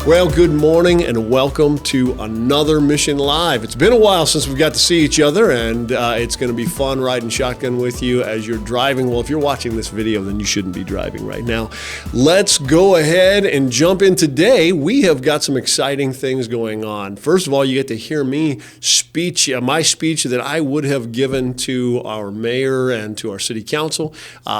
Well, good morning and welcome to another Mission Live. It's been a while since we got to see each other, and it's going to be fun riding shotgun with you as you're driving. Well, if you're watching this video, then you shouldn't be driving right now. Let's go ahead and jump in today. We have got some exciting things going on. First of all, you get to hear me my speech that I would have given to our mayor and to our city council.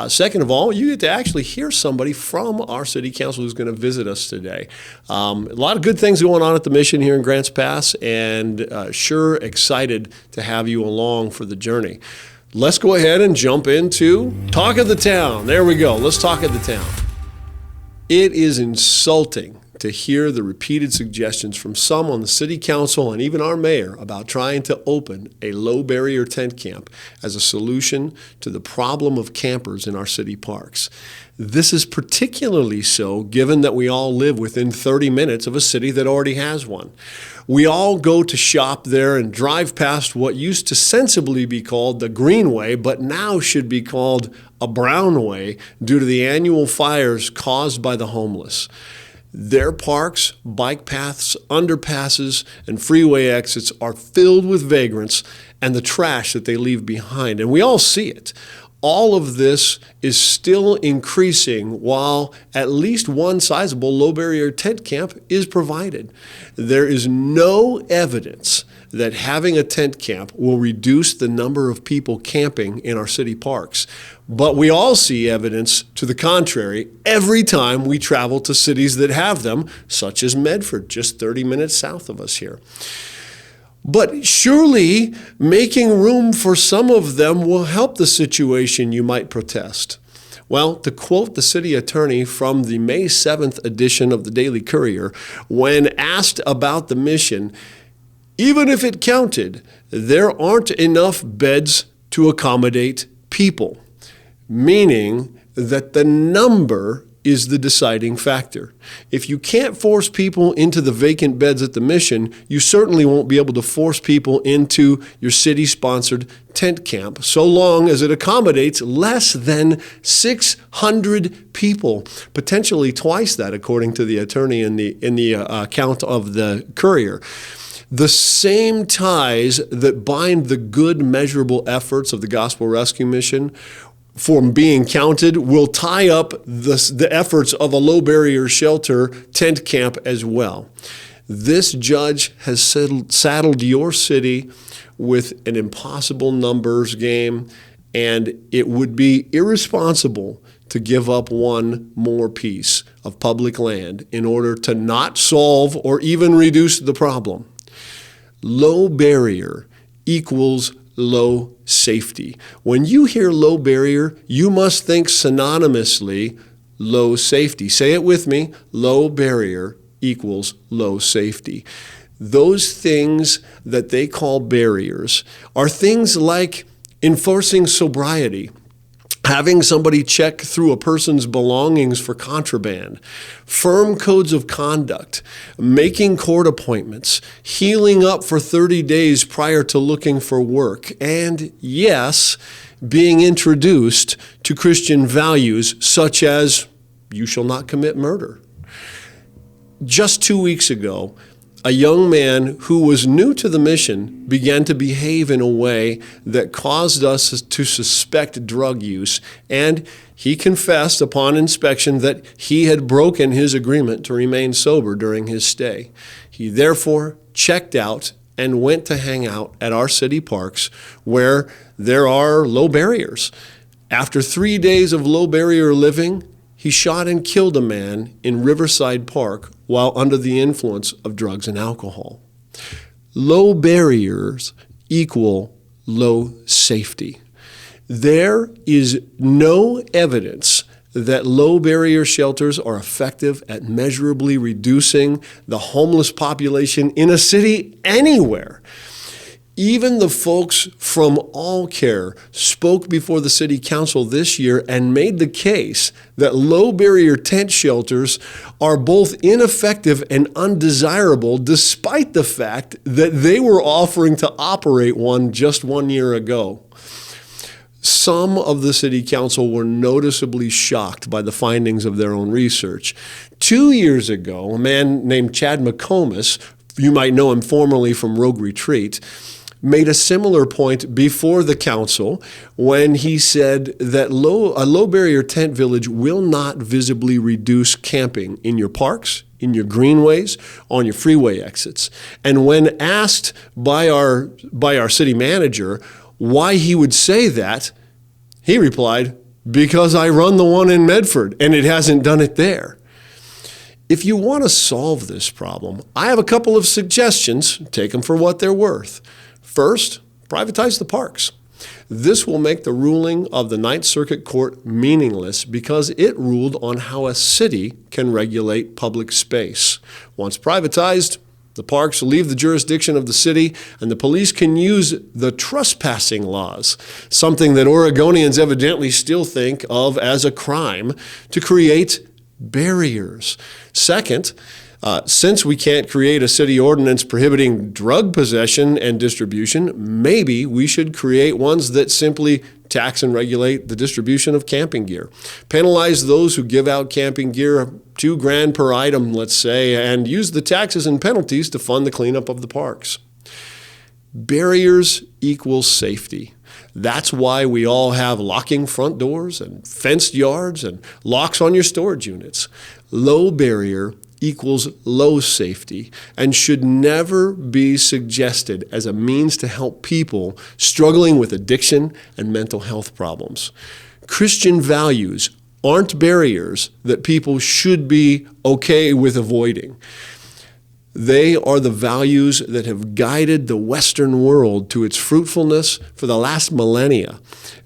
Second of all, you get to actually hear somebody from our city council who's going to visit us today. A lot of good things going on at the Mission here in Grants Pass, and sure excited to have you along for the journey. Let's go ahead and jump into Talk of the Town. There we go. Let's talk of the town. It is insulting to hear the repeated suggestions from some on the city council and even our mayor about trying to open a low-barrier tent camp as a solution to the problem of campers in our city parks. This is particularly so given that we all live within 30 minutes of a city that already has one. We all go to shop there and drive past what used to sensibly be called the Greenway, but now should be called a Brownway due to the annual fires caused by the homeless. Their parks, bike paths, underpasses, and freeway exits are filled with vagrants and the trash that they leave behind, and we all see it. All of this is still increasing while at least one sizable low-barrier tent camp is provided. There is no evidence that having a tent camp will reduce the number of people camping in our city parks. But we all see evidence to the contrary every time we travel to cities that have them, such as Medford, just 30 minutes south of us here. But surely making room for some of them will help the situation, you might protest. Well, to quote the city attorney from the May 7th edition of the Daily Courier, when asked about the Mission, even if it counted, there aren't enough beds to accommodate people, meaning that the number is the deciding factor. If you can't force people into the vacant beds at the Mission, you certainly won't be able to force people into your city-sponsored tent camp, so long as it accommodates less than 600 people, potentially twice that, according to the attorney in the account of the Courier. The same ties that bind the good, measurable efforts of the Gospel Rescue Mission from being counted will tie up the efforts of a low-barrier shelter tent camp as well. This judge has saddled your city with an impossible numbers game, and it would be irresponsible to give up one more piece of public land in order to not solve or even reduce the problem. Low barrier equals low safety. When you hear low barrier, you must think synonymously low safety. Say it with me. Low barrier equals low safety. Those things that they call barriers are things like enforcing sobriety, having somebody check through a person's belongings for contraband, firm codes of conduct, making court appointments, healing up for 30 days prior to looking for work, and yes, being introduced to Christian values such as you shall not commit murder. Just 2 weeks ago, a young man who was new to the Mission began to behave in a way that caused us to suspect drug use, and he confessed upon inspection that he had broken his agreement to remain sober during his stay. He therefore checked out and went to hang out at our city parks where there are low barriers. After 3 days of low barrier living, he shot and killed a man in Riverside Park while under the influence of drugs and alcohol. Low barriers equal low safety. There is no evidence that low barrier shelters are effective at measurably reducing the homeless population in a city anywhere. Even the folks from All Care spoke before the city council this year and made the case that low-barrier tent shelters are both ineffective and undesirable, despite the fact that they were offering to operate one just 1 year ago. Some of the city council were noticeably shocked by the findings of their own research. 2 years ago, a man named Chad McComas, you might know him formerly from Rogue Retreat, made a similar point before the council when he said that a low-barrier tent village will not visibly reduce camping in your parks, in your greenways, on your freeway exits. And when asked by our city manager why he would say that, he replied, "Because I run the one in Medford, and it hasn't done it there." If you want to solve this problem, I have a couple of suggestions. Take them for what they're worth. First, privatize the parks. This will make the ruling of the Ninth Circuit Court meaningless because it ruled on how a city can regulate public space. Once privatized, the parks leave the jurisdiction of the city, and the police can use the trespassing laws, something that Oregonians evidently still think of as a crime, to create barriers. Second, since we can't create a city ordinance prohibiting drug possession and distribution, maybe we should create ones that simply tax and regulate the distribution of camping gear. Penalize those who give out camping gear, $2,000 per item, let's say, and use the taxes and penalties to fund the cleanup of the parks. Barriers equals safety. That's why we all have locking front doors and fenced yards and locks on your storage units. Low barrier equals low safety and should never be suggested as a means to help people struggling with addiction and mental health problems. Christian values aren't barriers that people should be okay with avoiding. They are the values that have guided the Western world to its fruitfulness for the last millennia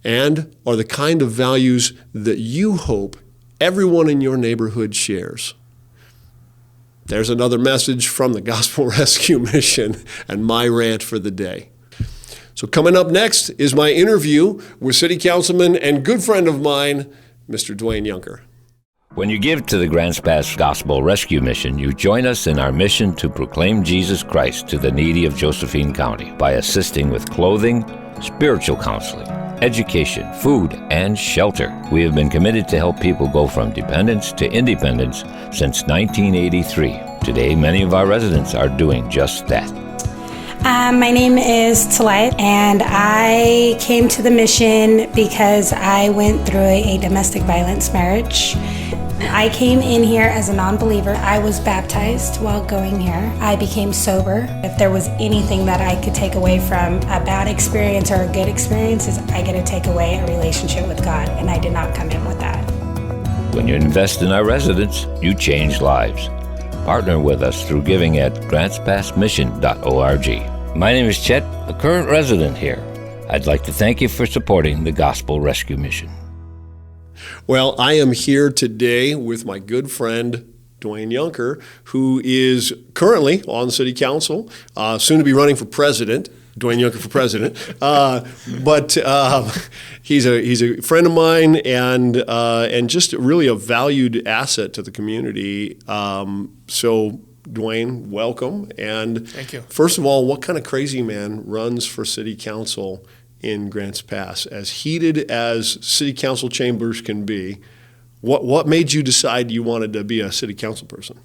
and are the kind of values that you hope everyone in your neighborhood shares. There's another message from the Gospel Rescue Mission and my rant for the day. So coming up next is my interview with City Councilman and good friend of mine, Mr. Dwayne Yunker. When you give to the Grants Pass Gospel Rescue Mission, you join us in our mission to proclaim Jesus Christ to the needy of Josephine County by assisting with clothing, spiritual counseling, education, food, and shelter. We have been committed to help people go from dependence to independence since 1983. Today, many of our residents are doing just that. My name is Talia, and I came to the mission because I went through a domestic violence marriage. I came in here as a non-believer. I was baptized while going here. I became sober. If there was anything that I could take away from a bad experience or a good experience, is I get to take away a relationship with God, and I did not come in with that. When you invest in our residents, you change lives. Partner with us through giving at grantspassmission.org. My name is Chet, a current resident here. I'd like to thank you for supporting the Gospel Rescue Mission. Well, I am here today with my good friend, Dwayne Yunker, who is currently on City Council, soon to be running for president. Dwayne Yunker for president. But he's a friend of mine and just really a valued asset to the community. So, Dwayne, welcome. And thank you. First of all, what kind of crazy man runs for City Council in Grants Pass? As heated as City Council chambers can be, what made you decide you wanted to be a City Council person?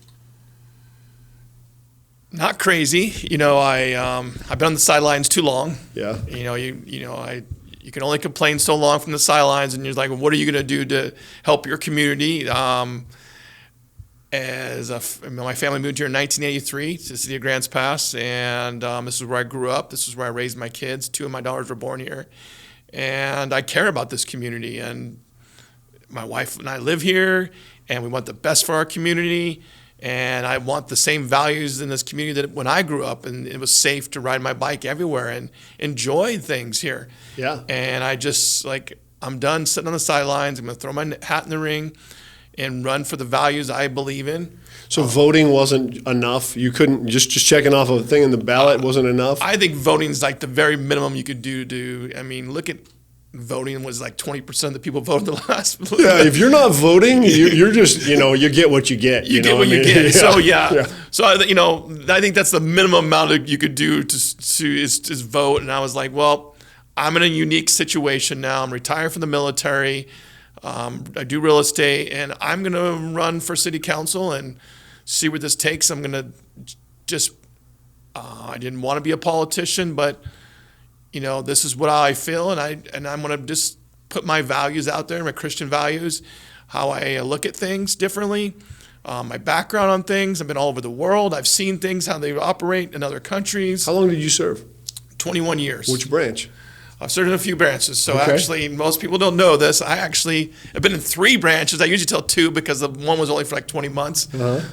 Not crazy. You know, I've been on the sidelines too long. Yeah. You can only complain so long from the sidelines, and you're like, well, what are you going to do to help your community? My family moved here in 1983 to the city of Grants Pass, and this is where I grew up. This is where I raised my kids. 2 of my daughters were born here, and I care about this community. And my wife and I live here, and we want the best for our community. And I want the same values in this community that when I grew up, and it was safe to ride my bike everywhere and enjoy things here. Yeah. And I'm done sitting on the sidelines. I'm going to throw my hat in the ring and run for the values I believe in. So voting wasn't enough? You couldn't, just checking off a thing in the ballot wasn't enough? I think voting is like the very minimum you could do look at voting was like 20% of the people voted the last. Yeah, if you're not voting, you're just, you get what you get. You get what you get. Yeah. So yeah. So I think that's the minimum amount you could do is vote. And I was like, well, I'm in a unique situation now. I'm retired from the military. I do real estate, and I'm going to run for city council and see where this takes. I'm going to just, I didn't want to be a politician, but, this is what I feel, and I'm going to just put my values out there, my Christian values, how I look at things differently, my background on things. I've been all over the world. I've seen things, how they operate in other countries. How long did you serve? 21 years. Which branch? I've served in a few branches. So Okay. actually, most people don't know this. I actually have been in 3 branches. I usually tell 2 because the one was only for like 20 months.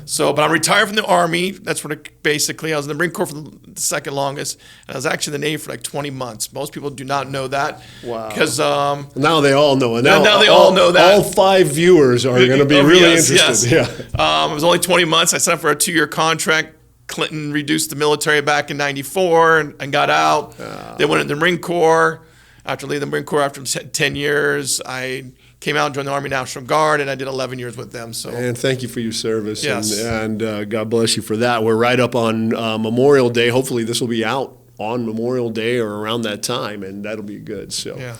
So, but I'm retired from the Army. That's what basically, I was in the Marine Corps for the second longest. And I was actually in the Navy for like 20 months. Most people do not know that. Wow. Because Now they all know it. Now they all know that. All 5 viewers are going to be really interested. Yes. Yeah. It was only 20 months. I signed up for a 2-year contract. Clinton reduced the military back in '94 and got out. They went into the Marine Corps. After leaving the Marine Corps after 10 years, I came out and joined the Army National Guard, and I did 11 years with them. So, And thank you for your service. Yes. And God bless you for that. We're right up on Memorial Day. Hopefully this will be out on Memorial Day or around that time, and that'll be good. So, Yeah.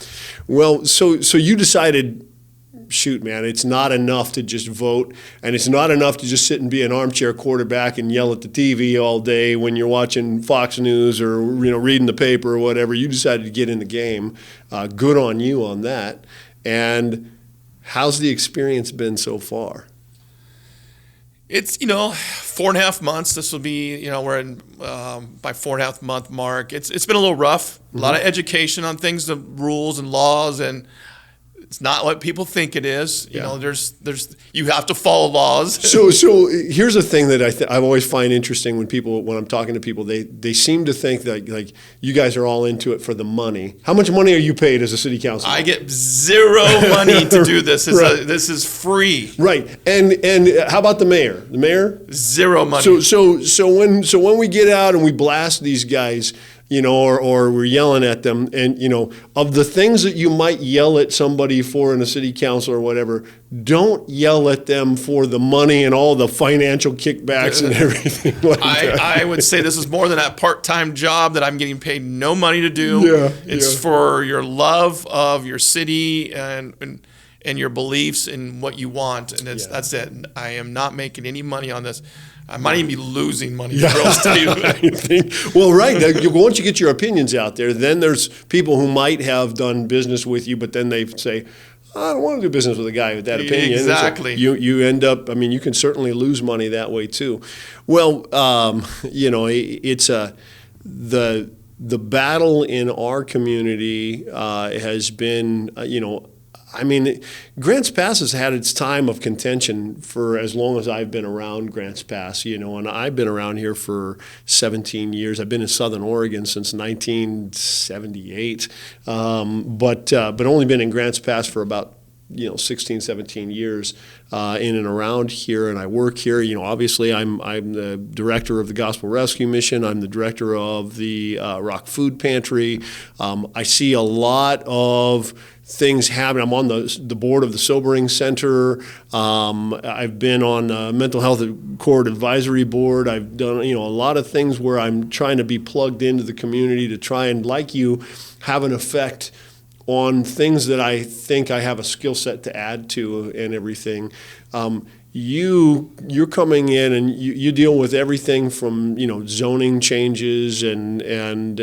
Well, so you decided, shoot, man, it's not enough to just vote, and it's not enough to just sit and be an armchair quarterback and yell at the TV all day when you're watching Fox News or reading the paper or whatever. You decided to get in the game. Good on you on that. And how's the experience been so far? it's 4.5 months. This will be we're in by 4.5 month mark. It's been a little rough. A lot of education on things, the rules and laws, and it's not what people think it is. There's you have to follow laws. So here's a thing that I always find interesting when I'm talking to people. They seem to think that like you guys are all into it for the money. How much money are you paid as a city councilor? I get zero money to do this. Right. This is free. Right. And how about the mayor? The mayor? Zero money. So when we get out and we blast these guys, or we're yelling at them, and of the things that you might yell at somebody for in a city council or whatever, don't yell at them for the money and all the financial kickbacks and everything like that. I would say this is more than that part-time job that I'm getting paid no money to do. Yeah, It's for your love of your city and your beliefs and what you want, and that's it. I am not making any money on this. I might even be losing money. Yeah. Well, right. Once you get your opinions out there, then there's people who might have done business with you, but then they say, I don't want to do business with a guy with that opinion. Exactly. So you end up, you can certainly lose money that way too. Well, it's the battle in our community has been, Grants Pass has had its time of contention for as long as I've been around Grants Pass, and I've been around here for 17 years. I've been in Southern Oregon since 1978, but only been in Grants Pass for about 16, 17 years in and around here, and I work here. Obviously I'm the director of the Gospel Rescue Mission. I'm the director of the Rock Food Pantry. I see a lot of things happen. I'm on the board of the Sobering Center. I've been on the Mental Health Court Advisory Board. I've done a lot of things where I'm trying to be plugged into the community to try and, like you, have an effect on things that I think I have a skill set to add to and everything. You're coming in and you deal with everything from zoning changes and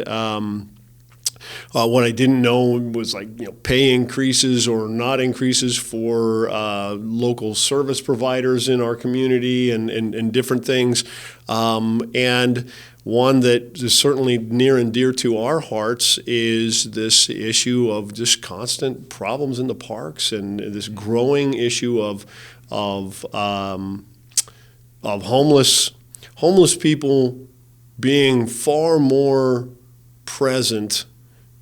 what I didn't know was pay increases or not increases for local service providers in our community and different things. And one that is certainly near and dear to our hearts is this issue of just constant problems in the parks and this growing issue of homeless people being far more present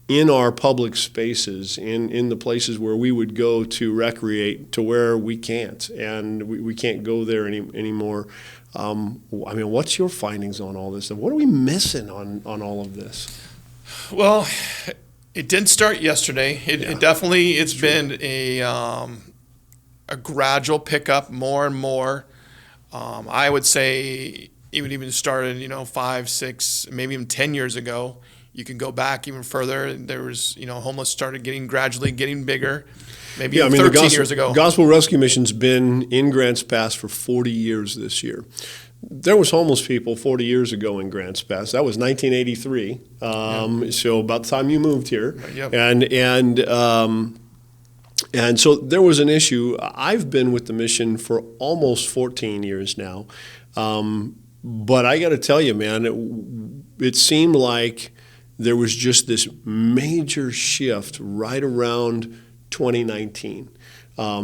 in our public spaces, in the places where we would go to recreate, to where we can't, and we can't go there anymore. What's your findings on all this? What are we missing on all of this? Well, it didn't start yesterday. It definitely, it's been a gradual pickup, more and more. I would say it would even started, 5, 6, maybe even 10 years ago. You can go back even further. There was, homeless started gradually getting bigger. maybe 13 years ago. Gospel Rescue Mission's been in Grants Pass for 40 years this year. There was homeless people 40 years ago in Grants Pass. That was 1983. So about the time you moved here. Yep. And so there was an issue. I've been with the mission for almost 14 years now. But I got to tell you, man, it seemed like there was just this major shift right around 2019.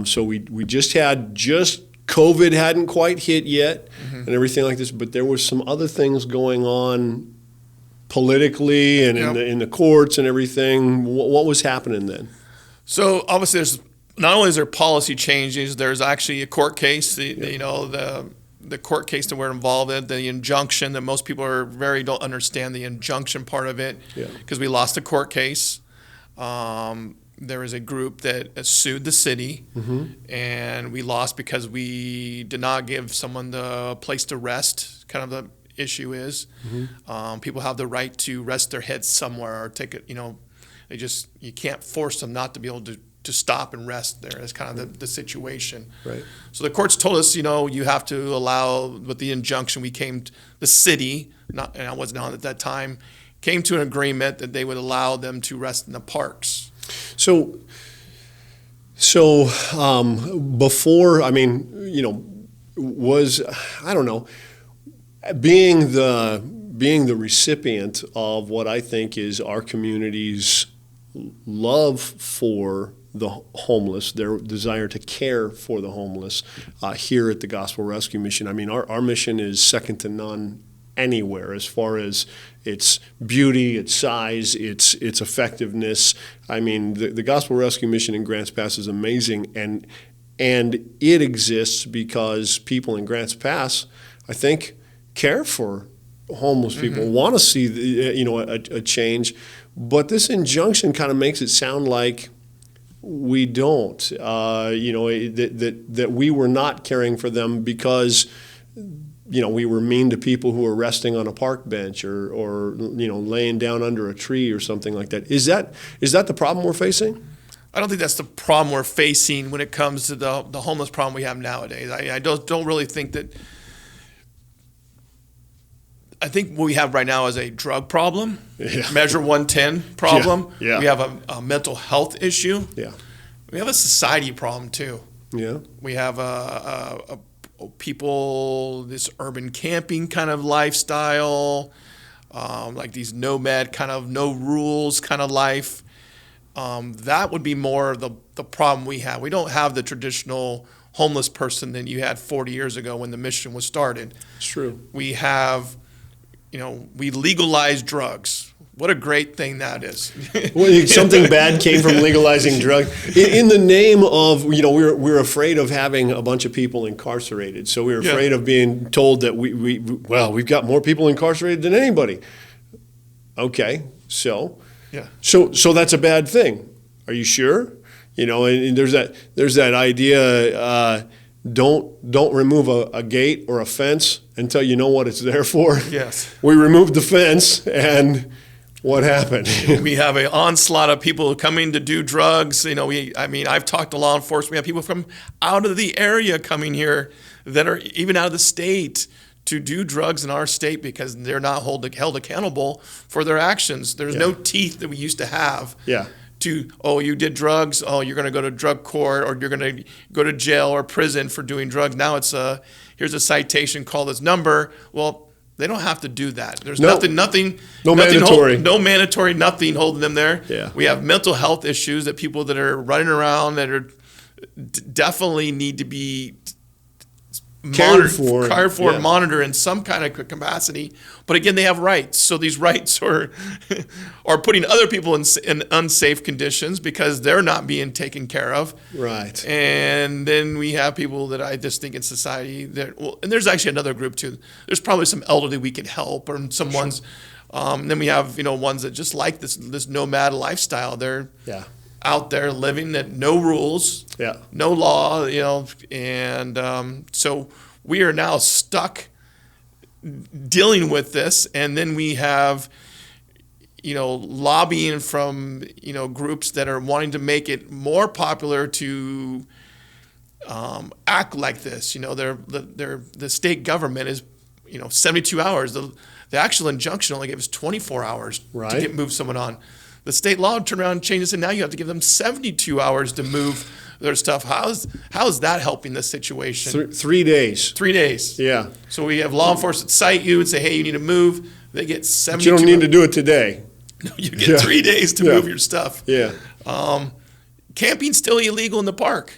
So we just COVID hadn't quite hit yet, and everything like this, but there was some other things going on politically and in the courts and everything. What was happening then? So obviously, not only is there policy changes, there's actually a court case. The court case that we're involved in, the injunction that most people don't understand the injunction part of it, because we lost the court case. There was a group that sued the city, and we lost because we did not give someone the place to rest. Kind of the issue is, people have the right to rest their heads somewhere or take it. You can't force them not to be able to stop and rest there. That's kind of the situation. Right. So the courts told us, you have to allow, with the injunction, the city, and I wasn't on at that time, came to an agreement that they would allow them to rest in the parks. So before, I don't know, being the recipient of what I think is our community's love for the homeless, their desire to care for the homeless here at the Gospel Rescue Mission. Our mission is second to none anywhere as far as its beauty, its size, its effectiveness. The Gospel Rescue Mission in Grants Pass is amazing, and it exists because people in Grants Pass, I think, care for homeless people, want to see a change. But this injunction kind of makes it sound like we don't, that we were not caring for them because, we were mean to people who were resting on a park bench or laying down under a tree or something like that. Is that the problem we're facing? I don't think that's the problem we're facing when it comes to the homeless problem we have nowadays. I don't really think that. I think what we have right now is a drug problem, Measure 110 problem. Yeah. We have a mental health issue. Yeah. We have a society problem too. Yeah. We have a people, this urban camping kind of lifestyle, like these nomad kind of no rules kind of life. That would be more of the problem we have. We don't have the traditional homeless person that you had 40 years ago when the mission was started. It's true. We have, we legalized drugs. What a great thing that is. Well, something bad came from legalizing drugs. In the name of, we're afraid of having a bunch of people incarcerated. So we're afraid of being told that we've got more people incarcerated than anybody. Okay, so that's a bad thing. Are you sure? And there's that idea, don't remove a gate or a fence until you know what it's there for. Yes. We removed the fence, and what happened? We have an onslaught of people coming to do drugs. I've talked to law enforcement. We have people from out of the area coming here that are even out of the state to do drugs in our state because they're not held accountable for their actions. There's no teeth that we used to have. Yeah. You did drugs, you're going to go to drug court or you're going to go to jail or prison for doing drugs. Now it's here's a citation, call this number. Well, they don't have to do that. There's nothing mandatory. No mandatory, nothing holding them there. Yeah. We have mental health issues that people that are running around that are definitely need to be cared for, and monitored in some kind of capacity. But again, they have rights. So these rights are putting other people in unsafe conditions because they're not being taken care of. Right. And then we have people that I just think in society and there's actually another group too. There's probably some elderly we could help or some ones. Then we have, ones that just like this nomad lifestyle. They're out there living at no rules, no law, and so we are now stuck dealing with this. And then we have, lobbying from, groups that are wanting to make it more popular to act like this. The state government is, 72 hours. The actual injunction only gives 24 hours to move someone on. The state law turned around and changed this, and now you have to give them 72 hours to move their stuff. How is that helping this situation? 3 days. 3 days. Yeah. So we have law enforcement cite you and say, hey, you need to move. They get 72 But you don't need to do it today. No, you get 3 days to move your stuff. Yeah. Camping's still illegal in the park,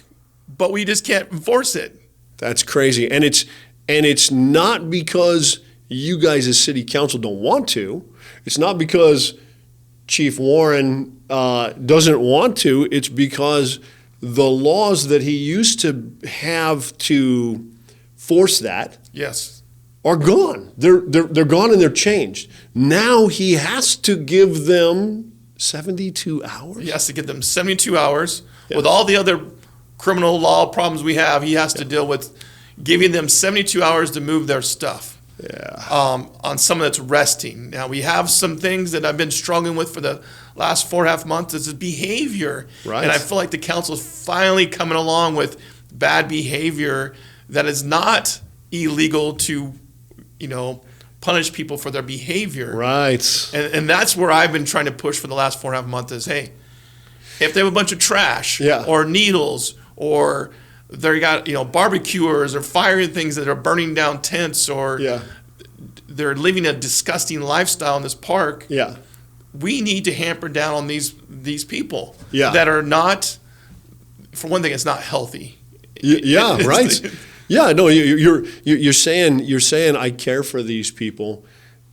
but we just can't enforce it. That's crazy. And it's not because you guys as city council don't want to. It's not because Chief Warren doesn't want to. It's because the laws that he used to have to force that are gone. They're gone and they're changed. Now he has to give them 72 hours. He has to give them 72 hours. With all the other criminal law problems we have, he has to deal with giving them 72 hours to move their stuff. On someone that's resting. Now, we have some things that I've been struggling with for the last 4.5 months. Is behavior. Right. And I feel like the council is finally coming along with bad behavior that is not illegal to, punish people for their behavior. Right. And that's where I've been trying to push for the last 4.5 months is, hey, if they have a bunch of trash or needles or they got, barbecuers or firing things that are burning down tents or they're living a disgusting lifestyle in this park. Yeah. We need to hamper down on these people that are not, for one thing, it's not healthy. Right. Yeah, no, you're saying I care for these people,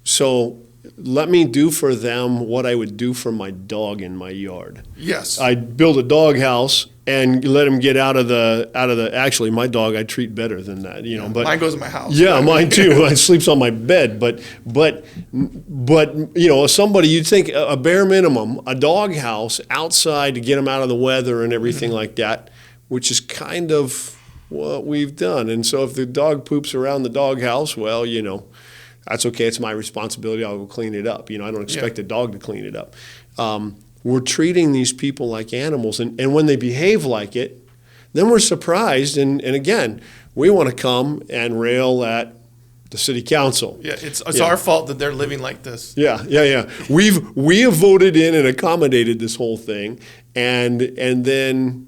so let me do for them what I would do for my dog in my yard. Yes. I'd build a dog house and let him get out of the. Actually, my dog I treat better than that, But mine goes in my house. Yeah, mine too. It sleeps on my bed. But somebody you'd think a bare minimum, a dog house outside to get him out of the weather and everything like that, which is kind of what we've done. And so if the dog poops around the dog house, well, that's okay. It's my responsibility. I'll go clean it up. I don't expect a dog to clean it up. We're treating these people like animals. And when they behave like it, then we're surprised. And again, we want to come and rail at the city council. Yeah, it's our fault that they're living like this. Yeah. We have voted in and accommodated this whole thing. And then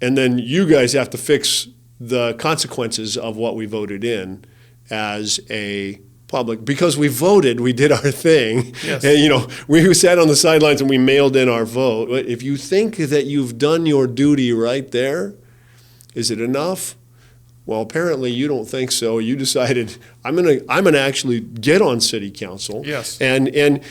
you guys have to fix the consequences of what we voted in as a public, because we voted, we did our thing, and we sat on the sidelines and we mailed in our vote. If you think that you've done your duty right there, is it enough? Well, apparently you don't think so. You decided I'm gonna actually get on city council. Yes. And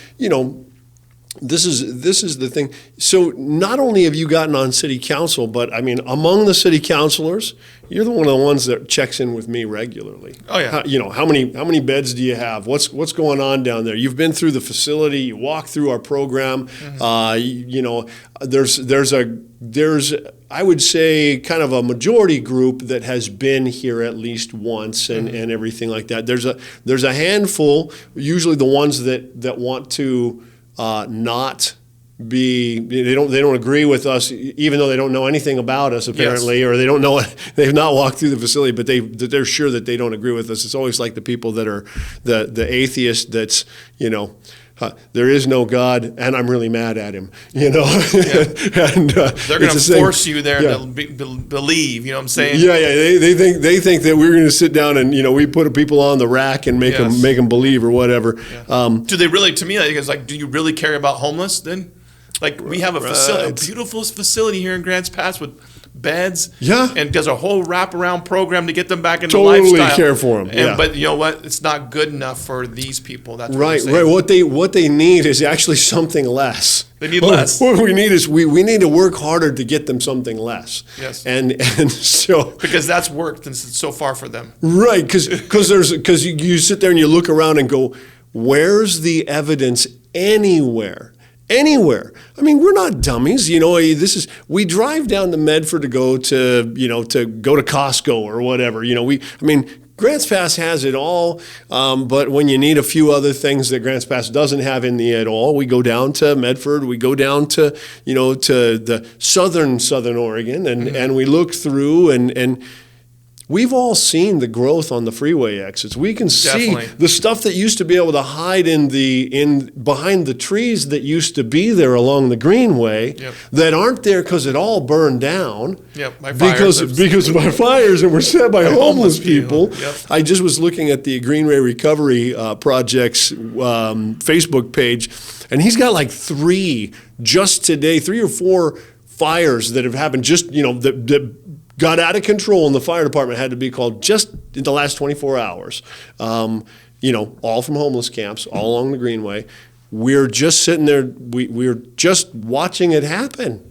this is the thing. So not only have you gotten on city council, but among the city councilors, you're one of the ones that checks in with me regularly. Oh yeah. How many beds do you have? What's going on down there? You've been through the facility. You walk through our program. There's I would say kind of a majority group that has been here at least once and everything like that. There's a handful, usually the ones that want to not be, they don't agree with us, even though they don't know anything about us apparently, or they've not walked through the facility, but they're sure that they don't agree with us. It's always like the people that are the atheist that's, there is no God, and I'm really mad at him, and they're going to force you there to believe. You know what I'm saying? Yeah. They think that we're going to sit down and we put people on the rack and make them believe or whatever. Yeah. Do they really? To me, it's like, do you really care about homeless then? Like we have a facility, a beautiful facility here in Grants Pass with beds, and does a whole wraparound program to get them back into lifestyle. Totally care for them. But you know what? It's not good enough for these people. That's right. What they need is actually something less. They need less. What we need is we need to work harder to get them something less. Yes. And so because that's worked and it's so far for them. Right. Because you sit there and you look around and go, where's the evidence anywhere? Anywhere. We're not dummies. We drive down to Medford to go to Costco or whatever. Grants Pass has it all, but when you need a few other things that Grants Pass doesn't have in the at all, we go down to Medford, we go down to, to the southern Oregon, and we look through, and we've all seen the growth on the freeway exits. We can see the stuff that used to be able to hide behind the trees that used to be there along the greenway that aren't there because it all burned down. Because of fires and were set by homeless people. I just was looking at the Greenway Recovery Project's Facebook page, and he's got like three or four fires that have happened just, that got out of control, and the fire department had to be called just in the last 24 hours. All from homeless camps, all along the Greenway. We're just sitting there, we're just watching it happen.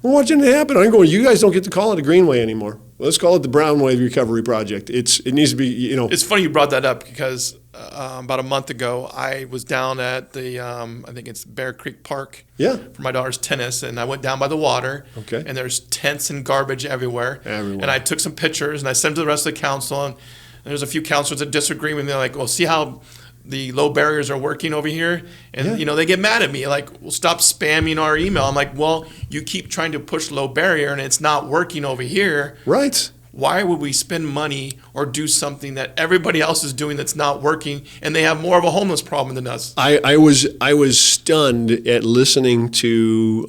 We're watching it happen. I'm going, you guys don't get to call it a Greenway anymore. Let's call it the Brownway Recovery Project. It needs to be, It's funny you brought that up because about a month ago, I was down at the, I think it's Bear Creek Park for my daughter's tennis, and I went down by the water, and there's tents and garbage everywhere. And I took some pictures, and I sent them to the rest of the council, and there's a few councilors that disagree with me. They're like, well, see how the low barriers are working over here? And, they get mad at me, like, well, stop spamming our email. I'm like, well, you keep trying to push low barrier, and it's not working over here. Right. Why would we spend money or do something that everybody else is doing that's not working, and they have more of a homeless problem than us? I was stunned at listening to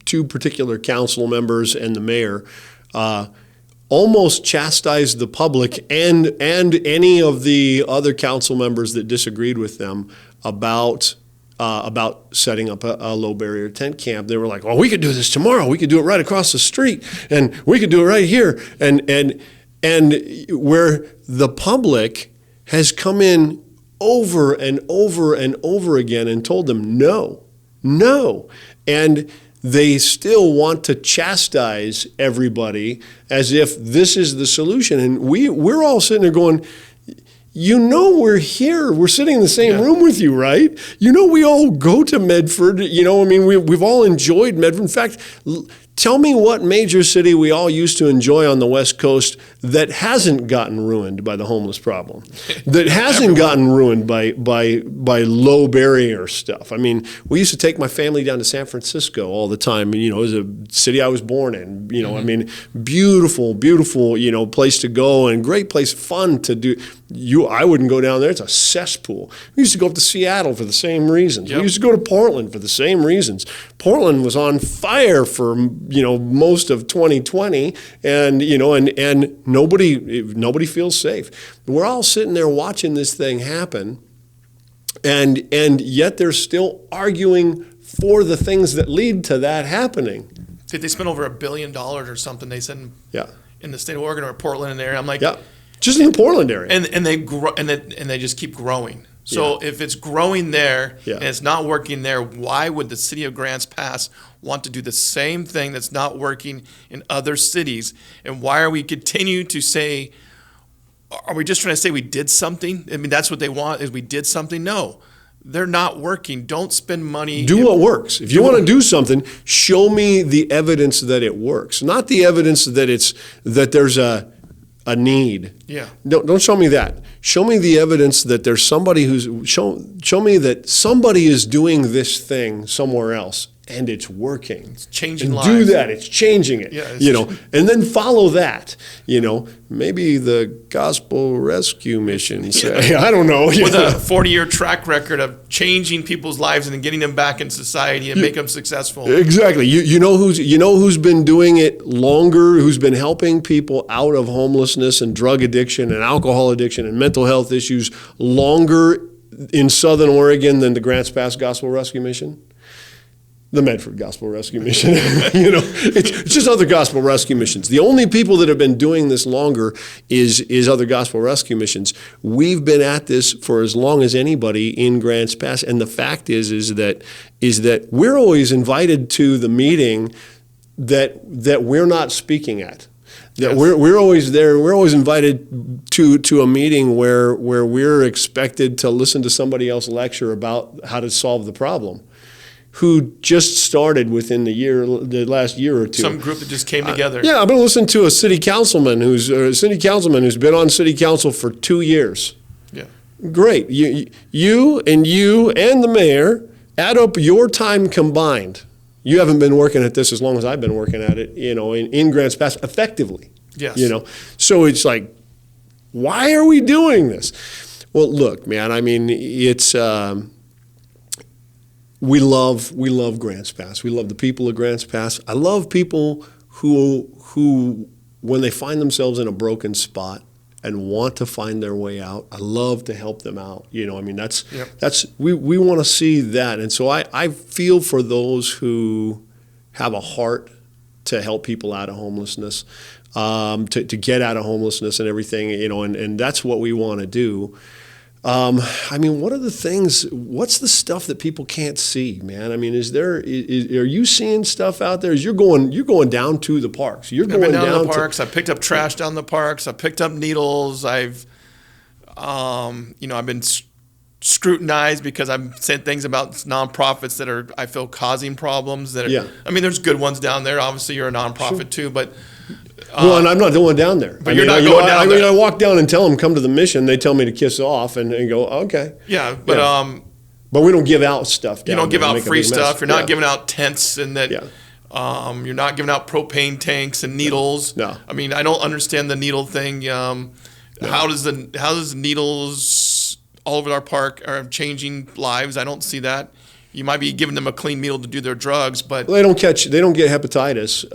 two particular council members and the mayor almost chastise the public and any of the other council members that disagreed with them about setting up a low barrier tent camp. They were like, well, we could do this tomorrow. We could do it right across the street, and we could do it right here. And where the public has come in over and over and over again and told them no. And they still want to chastise everybody as if this is the solution. And we're all sitting there going, we're here. We're sitting in the same room with you, right? We all go to Medford. We've all enjoyed Medford. In fact, tell me what major city we all used to enjoy on the West Coast that hasn't gotten ruined by the homeless problem, that hasn't gotten ruined by low barrier stuff. I mean, we used to take my family down to San Francisco all the time. It was a city I was born in. Beautiful, place to go and great place, fun to do. I wouldn't go down there. It's a cesspool. We used to go up to Seattle for the same reasons. We used to go to Portland for the same reasons. Portland was on fire for most of 2020, and nobody feels safe. We're all sitting there watching this thing happen, and yet they're still arguing for the things that lead to that happening. They spent over $1 billion or something. They said in the state of Oregon or Portland in there. I'm like, just in the Portland area, and they grow, and they just keep growing. So if it's growing there and it's not working there, why would the city of Grants Pass want to do the same thing that's not working in other cities? And why are we continue to say, are we just trying to say we did something? I mean, that's what they want, is we did something? No, they're not working. Don't spend money. Do what works. If you want to do something, show me the evidence that it works, not the evidence that there's a need. Don't show me that. Show me the evidence that there's somebody show me that somebody is doing this thing somewhere else and it's working. It's changing and lives. Do that. It's changing it. And then follow that. Maybe the Gospel Rescue Mission. Say, I don't know. With a 40-year track record of changing people's lives and then getting them back in society and make them successful. Exactly. You know who's been doing it longer, who's been helping people out of homelessness and drug addiction and alcohol addiction and mental health issues longer in Southern Oregon than the Grants Pass Gospel Rescue Mission? The Medford Gospel Rescue Mission. It's just other gospel rescue missions. The only people that have been doing this longer is other gospel rescue missions. We've been at this for as long as anybody in Grants Pass, and the fact is that we're always invited to the meeting that we're not speaking at. That we're always there. We're always invited to a meeting where we're expected to listen to somebody else lecture about how to solve the problem. who just started within the last year or two. Some group that just came together. Yeah, I've been listening to a city councilman who's been on city council for 2 years. Yeah. Great. You and the mayor add up your time combined. You haven't been working at this as long as I've been working at it, in Grants Pass effectively. Yes. So it's like, why are we doing this? Well, look, man, I mean, it's we love Grants Pass. We love the people of Grants Pass. I love people who when they find themselves in a broken spot and want to find their way out, I love to help them out. I mean, that's we want to see that. And so I feel for those who have a heart to help people out of homelessness, to get out of homelessness and everything, and that's what we want to do. I mean, what's the stuff that people can't see, man? I mean, are you seeing stuff out there? You're going down to the parks. I've been down to the parks. I picked up trash down the parks. I picked up needles. I've been scrutinized because I've said things about nonprofits that are, I feel, causing problems. I mean, there's good ones down there. Obviously, you're a nonprofit too, but. Well, and I'm not going down there. But you're not going down there. I walk down and tell them, come to the mission. They tell me to kiss off and go, okay. Yeah, but but we don't give out stuff down there. You don't give out free stuff. You're not giving out tents and that. Yeah. You're not giving out propane tanks and needles. No. I mean, I don't understand the needle thing. How does needles all over our park are changing lives? I don't see that. You might be giving them a clean needle to do their drugs, but they don't get hepatitis,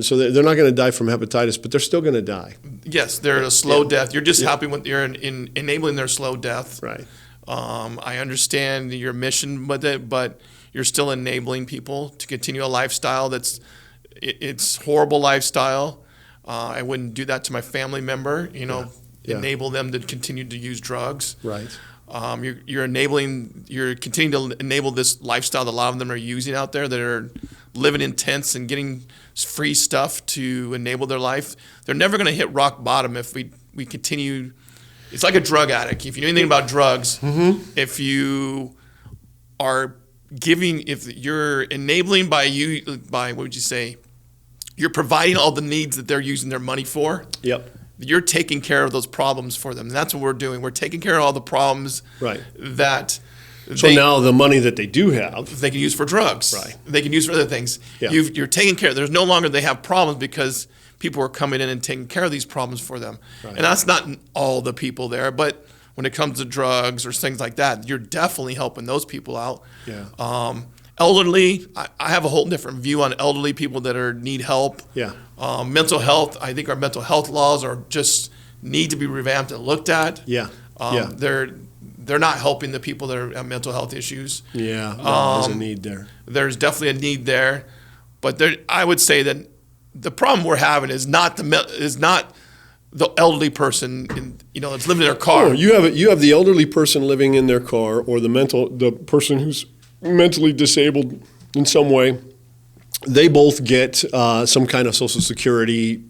so they're not going to die from hepatitis, but they're still going to die. Yes, they're a slow death. You're just helping with enabling their slow death. Right. I understand your mission with it, but you're still enabling people to continue a lifestyle it's horrible lifestyle. I wouldn't do that to my family member. Enable them to continue to use drugs. Right. You're continuing to enable this lifestyle that a lot of them are using out there, that are living in tents and getting free stuff to enable their life. They're never going to hit rock bottom if we continue. It's like a drug addict. If you know anything about drugs, if you are if you're enabling by what would you say? You're providing all the needs that they're using their money for. Yep. You're taking care of those problems for them. And that's what we're doing. We're taking care of all the problems that now the money that they do have, they can use for drugs. Right. They can use for other things. Yeah. You're taking care. There's no longer they have problems because people are coming in and taking care of these problems for them. Right. And that's not all the people there, but when it comes to drugs or things like that, you're definitely helping those people out. Yeah. Elderly, I have a whole different view on elderly people that need help. Yeah. Mental health, I think our mental health laws need to be revamped and looked at. Yeah. They're not helping the people that have mental health issues. Yeah. There's a need there. There's definitely a need there, but I would say that the problem we're having is not the elderly person that's living in their car. Oh, you have the elderly person living in their car, or the person who's mentally disabled in some way. They both get some kind of Social Security,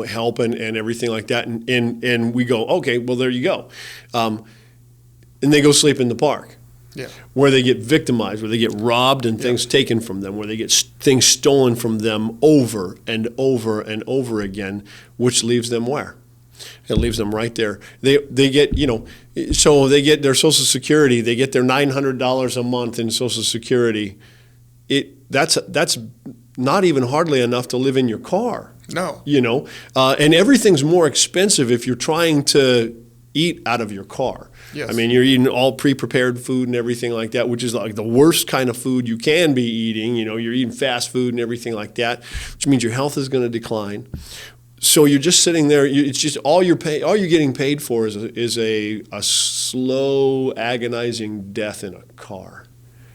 help and everything like that, and we go, okay, well, there you go, and they go sleep in the park, where they get victimized, where they get robbed and things taken from them, where they get things stolen from them over and over and over again, which leaves them where? It leaves them right there. They get, so they get their Social Security, they get their $900 a month in Social Security. That's not even hardly enough to live in your car. No. And everything's more expensive if you're trying to eat out of your car. Yes. I mean, you're eating all pre-prepared food and everything like that, which is like the worst kind of food you can be eating. You're eating fast food and everything like that, which means your health is going to decline. So you're just sitting there. It's just all you're getting paid for is a slow, agonizing death in a car.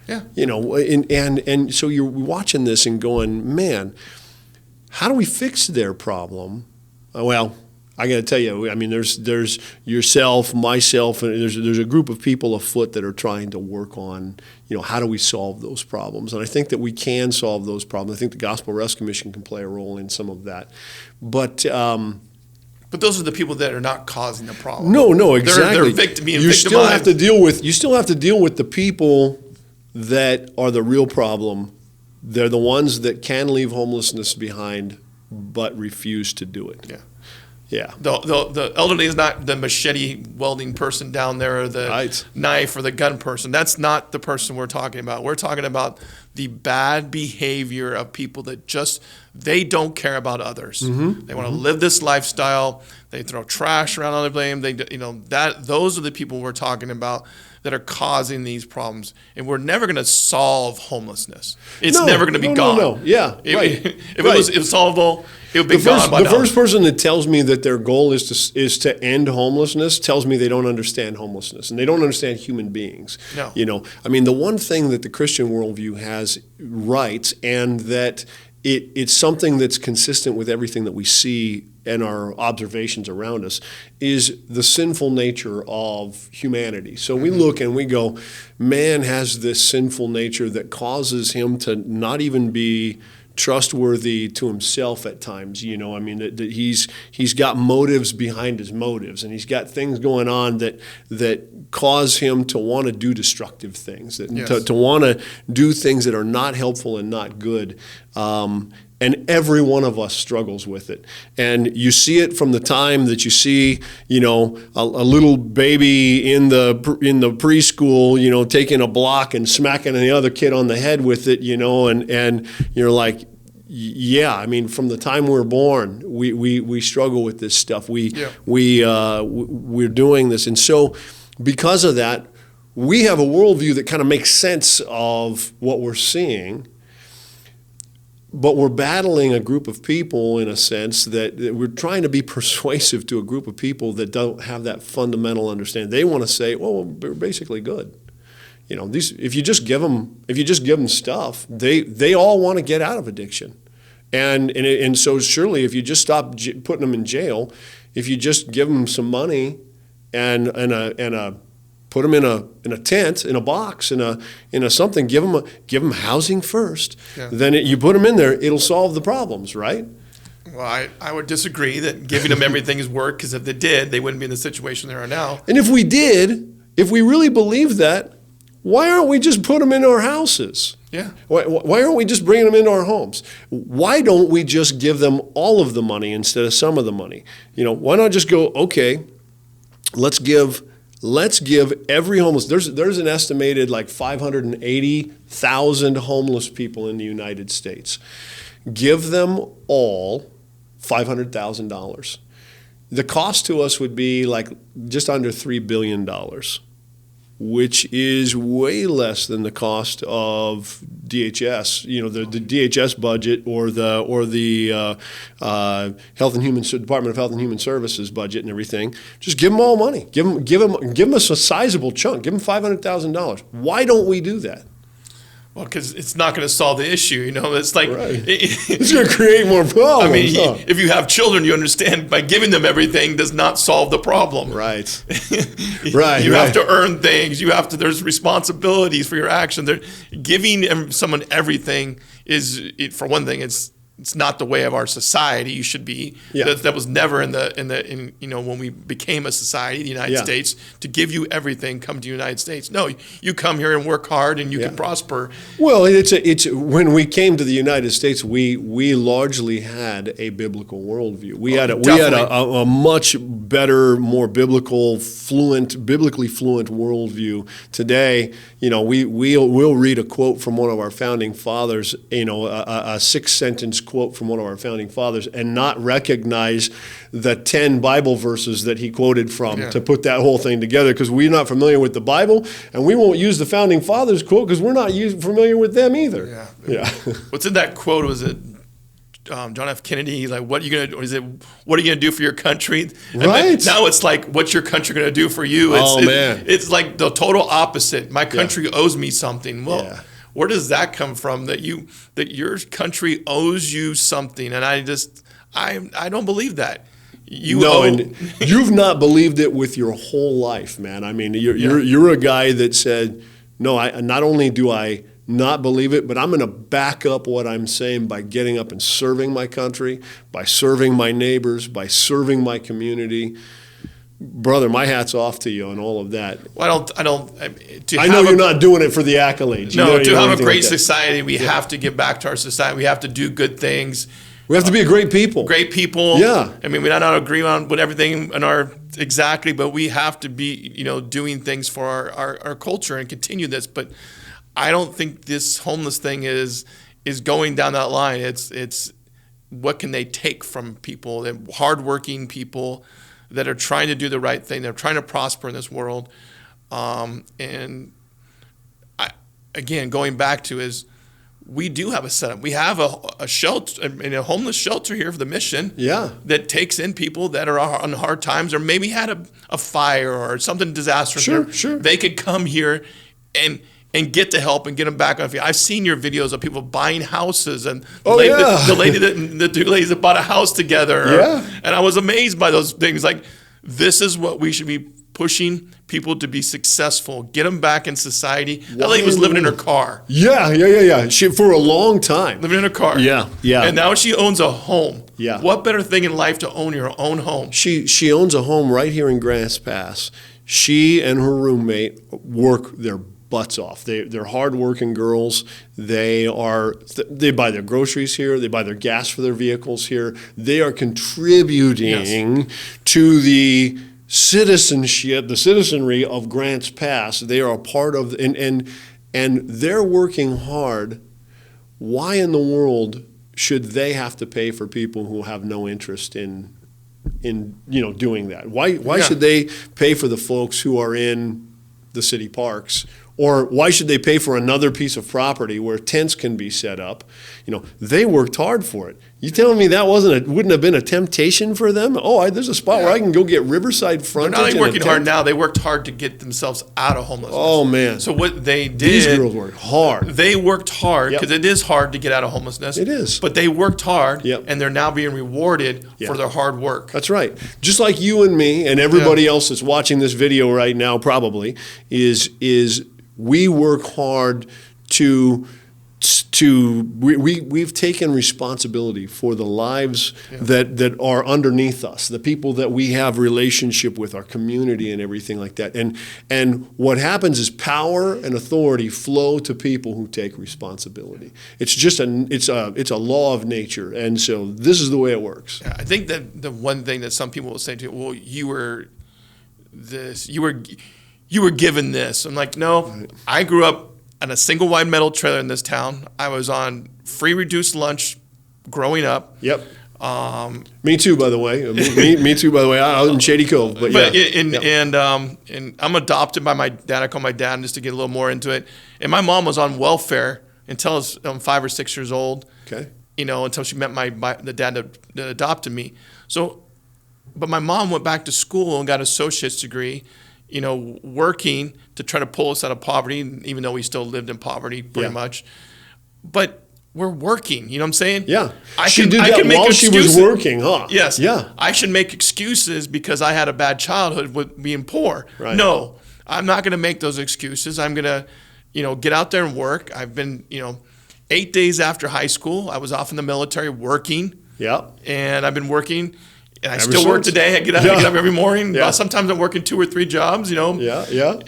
Yeah. And so you're watching this and going, man, how do we fix their problem? Well, I got to tell you, I mean, there's yourself, myself, and there's a group of people afoot that are trying to work on, how do we solve those problems? And I think that we can solve those problems. I think the Gospel Rescue Mission can play a role in some of that. But those are the people that are not causing the problem. No, exactly. They're being victimized. You still have to deal with the people that are the real problem. They're the ones that can leave homelessness behind but refuse to do it. Yeah. Yeah. The elderly is not the machete welding person down there, or the knife or the gun person. That's not the person we're talking about. We're talking about the bad behavior of people that they don't care about others. They want to live this lifestyle. They throw trash around other blame. Those are the people we're talking about that are causing these problems. And we're never going to solve homelessness. It's never going to be gone. No. Yeah. If it was solvable, it would be gone by now. The first person that tells me that their goal is to end homelessness tells me they don't understand homelessness, and they don't understand human beings. No. I mean, the one thing that the Christian worldview has right, and that it's something that's consistent with everything that we see and our observations around us, is the sinful nature of humanity. So we look and we go, man has this sinful nature that causes him to not even be trustworthy to himself at times. I mean, that he's got motives behind his motives, and he's got things going on that cause him to want to do destructive things, to want to do things that are not helpful and not good. And every one of us struggles with it. And you see it from the time that you see, a little baby in the preschool, taking a block and smacking the other kid on the head with it, and you're like, yeah, I mean, from the time we're born, we struggle with this stuff. We're doing this. And so because of that, we have a worldview that kind of makes sense of what we're seeing. But we're battling a group of people, in a sense, that we're trying to be persuasive to a group of people that don't have that fundamental understanding. They want to say, well, we're basically good. If you just give them stuff, they all want to get out of addiction. And so surely if you just stop putting them in jail, if you just give them some money and put them in a tent, in a box, in a something. Give them housing first. Yeah. Then you put them in there. It'll solve the problems, right? Well, I would disagree that giving them everything is work, because if they did, they wouldn't be in the situation they are now. And if we really believe that, why aren't we just put them in our houses? Yeah. Why aren't we just bringing them into our homes? Why don't we just give them all of the money instead of some of the money? Why not just go, okay, let's give every homeless. There's an estimated like 580,000 homeless people in the United States. Give them all $500,000. The cost to us would be like just under $3 billion, which is way less than the cost of DHS. The DHS budget or the Department of Health and Human Services budget and everything. Just give them all money. Give them a sizable chunk. Give them $500,000. Why don't we do that? Well, because it's not going to solve the issue. It's like it's going to create more problems. I mean, if you have children, you understand by giving them everything does not solve the problem. Right. You have to earn things. There's responsibilities for your action. Giving someone everything for one thing, it's not the way of our society. You should be. Yeah. That was never in when we became a society, the United States, to give you everything. Come to the United States. No, you come here and work hard, and you can prosper. Well, it's when we came to the United States, we largely had a biblical worldview. We had a much better, more biblically fluent worldview. Today, we'll read a quote from one of our founding fathers, a 6-sentence quote from one of our founding fathers, and not recognize the 10 Bible verses that he quoted from to put that whole thing together, because we're not familiar with the Bible, and we won't use the founding fathers quote because we're not familiar with them either. Yeah. What's in that quote? Was it John F. Kennedy? Like, what are you gonna do for your country? Right. Now it's like, what's your country gonna do for you? It's like the total opposite. My country owes me something. Well. Where does that come from? That your country owes you something, and I don't believe that. And you've not believed it with your whole life, man. I mean, you're a guy that said, no, not only do I not believe it, but I'm going to back up what I'm saying by getting up and serving my country, by serving my neighbors, by serving my community. brother, my hat's off to you on all of that. Well, I know you're not doing it for the accolades. No, to have a great society, we have to give back to our society. We have to do good things. We have to be a great people. Great people. Yeah. I mean, we might not agree on what everything in our exactly, but we have to be, doing things for our culture and continue this. But I don't think this homeless thing is going down that line. It's what can they take from people, that hardworking people that are trying to do the right thing. They're trying to prosper in this world. And again, going back to is, we do have a setup. We have a shelter, a homeless shelter here for the mission. Yeah. That takes in people that are on hard times or maybe had a fire or something disastrous. Sure. They could come here and get the help and get them back on feet. I've seen your videos of people buying houses and the two ladies that bought a house together. Yeah. And I was amazed by those things. Like, this is what we should be pushing people to be successful, get them back in society. That lady was living in her car. Yeah. She, for a long time. Living in her car. Yeah. And now she owns a home. Yeah. What better thing in life to own your own home? She owns a home right here in Grants Pass. She and her roommate work their butts off. They're hardworking girls. They buy their groceries here. They buy their gas for their vehicles here. They are contributing to the citizenry of Grants Pass. They are a part of, and they're working hard. Why in the world should they have to pay for people who have no interest in doing that? Why should they pay for the folks who are in the city parks? Or why should they pay for another piece of property where tents can be set up? They worked hard for it. You telling me that wouldn't have been a temptation for them? Oh, there's a spot where I can go get riverside frontage. They're not only working hard now, they worked hard to get themselves out of homelessness. Oh, man. So what they did... These girls worked hard. They worked hard, because it is hard to get out of homelessness. It is. But they worked hard, Yep. and they're now being rewarded for their hard work. That's right. Just like you and me and everybody else that's watching this video right now probably is we work hard we've taken responsibility for the lives that are underneath us, the people that we have relationship with, our community and everything like that. And what happens is power and authority flow to people who take responsibility. It's just it's a law of nature, and so this is the way it works. I think that the one thing that some people will say to you, well, you were given this. I'm like, no, I grew up on a single wide metal trailer in this town. I was on free reduced lunch growing up. Yep. Me too, by the way. Me too, by the way. I was in Shady Cove, but and I'm adopted by my dad. I call my dad just to get a little more into it. And my mom was on welfare until I was 5 or 6 years old. Okay. Until she met the dad that adopted me. So, but my mom went back to school and got an associate's degree. Working to try to pull us out of poverty, even though we still lived in poverty pretty much. But we're working, you know what I'm saying? Yeah. She did that while she was working, huh? Yes. Yeah. I should make excuses because I had a bad childhood with being poor. Right. No, I'm not going to make those excuses. I'm going to, get out there and work. I've been, 8 days after high school, I was off in the military working. Yeah. And I've been working. And I Ever still work since. today. I get up every morning. Yeah. Sometimes I'm working 2 or 3 jobs, Yeah.